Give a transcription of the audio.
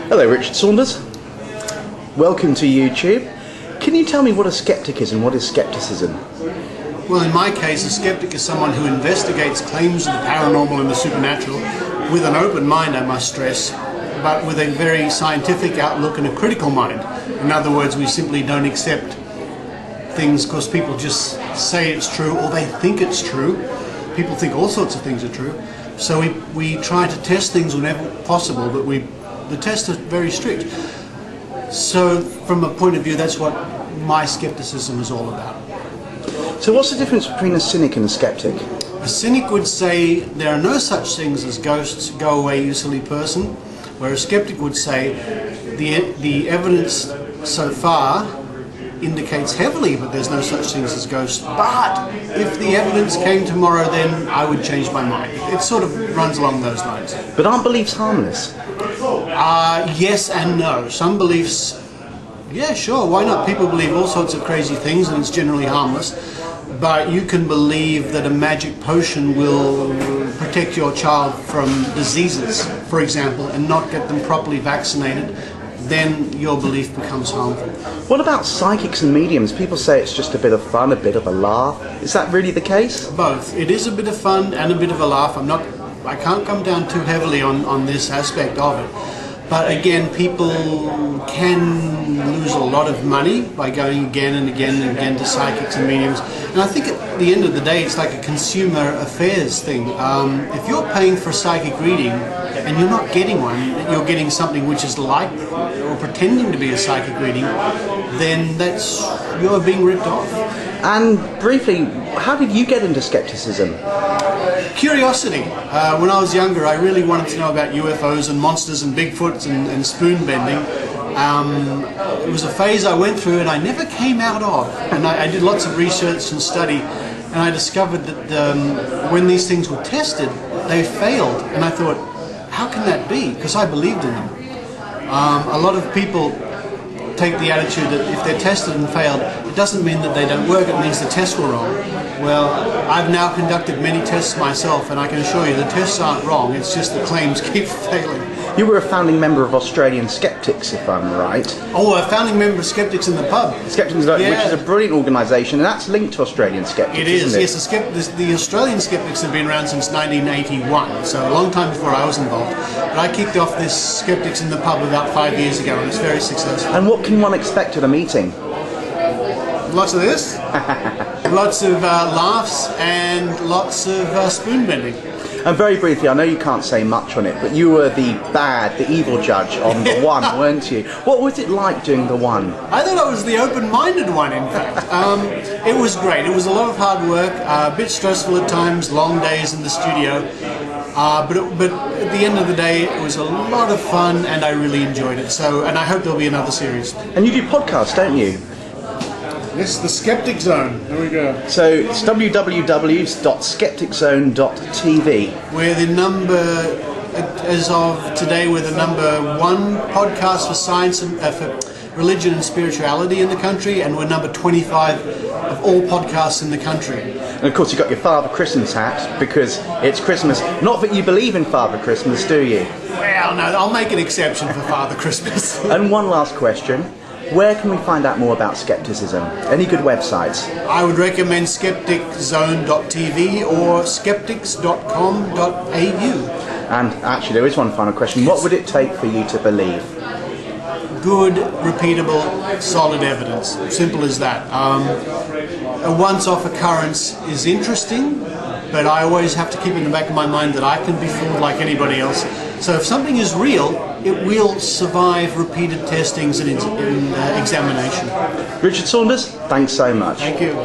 Hello, Richard Saunders. Welcome to YouTube. Can you tell me what a sceptic is and what is skepticism? Well, in my case, a sceptic is someone who investigates claims of the paranormal and the supernatural with an open mind, I must stress, but with a very scientific outlook and a critical mind. In other words, we simply don't accept things because people just say it's true or they think it's true. People think all sorts of things are true. So we try to test things whenever possible, but the tests are very strict. So from a point of view, that's what my skepticism is all about. So what's the difference between a cynic and a skeptic? A cynic would say there are no such things as ghosts, go away you silly person, where a skeptic would say the evidence so far indicates heavily that there's no such things as ghosts, but if the evidence came tomorrow, then I would change my mind. It sort of runs along those lines. But aren't beliefs harmless? Yes and no. Some beliefs, yeah, sure, why not? People believe all sorts of crazy things and it's generally harmless. But you can believe that a magic potion will protect your child from diseases, for example, and not get them properly vaccinated, then your belief becomes harmful. What about psychics and mediums? People say it's just a bit of fun, a bit of a laugh. Is that really the case? Both. It is a bit of fun and a bit of a laugh. I can't come down too heavily on this aspect of it. But again, people can lose a lot of money by going again and again and again to psychics and mediums. And I think at the end of the day, it's like a consumer affairs thing. If you're paying for a psychic reading and you're not getting one, you're getting something which is like or pretending to be a psychic reading, then you're being ripped off. And briefly, how did you get into skepticism? Curiosity. When I was younger, I really wanted to know about UFOs and monsters and Bigfoots and spoon bending. It was a phase I went through and I never came out of. And I did lots of research and study, and I discovered that when these things were tested, they failed. And I thought, how can that be? Because I believed in them. A lot of people take the attitude that if they're tested and failed, it doesn't mean that they don't work, it means the tests were wrong. Well, I've now conducted many tests myself, and I can assure you the tests aren't wrong, it's just the claims keep failing. You were a founding member of Australian Skeptics, if I'm right. Oh, a founding member of Skeptics in the Pub. Skeptics, yeah. Which is a brilliant organisation, and that's linked to Australian Skeptics, It is, isn't it? yes. The Australian Skeptics have been around since 1981, so a long time before I was involved. But I kicked off this Skeptics in the Pub about 5 years ago, and it's very successful. And what can one expect at a meeting? Lots of this, lots of laughs, and lots of spoon bending. And very briefly, I know you can't say much on it, but you were the evil judge on The One, weren't you? What was it like doing The One? I thought I was the open-minded one, in fact. It was great. It was a lot of hard work, a bit stressful at times, long days in the studio. But at the end of the day, it was a lot of fun, and I really enjoyed it. And I hope there'll be another series. And you do podcasts, don't you? Yes, the Skeptic Zone. There we go. So it's www.skepticzone.tv. We're the number, as of today, we're the #1 podcast for science and for religion and spirituality in the country, and we're number 25 of all podcasts in the country. And of course, you've got your Father Christmas hat because it's Christmas. Not that you believe in Father Christmas, do you? Well, no, I'll make an exception for Father Christmas. And one last question. Where can we find out more about skepticism? Any good websites? I would recommend scepticzone.tv or skeptics.com.au. And actually, there is one final question. What would it take for you to believe? Good, repeatable, solid evidence. Simple as that. A once-off occurrence is interesting, but I always have to keep in the back of my mind that I can be fooled like anybody else. So if something is real, it will survive repeated testings and examination. Richard Saunders, thanks so much. Thank you.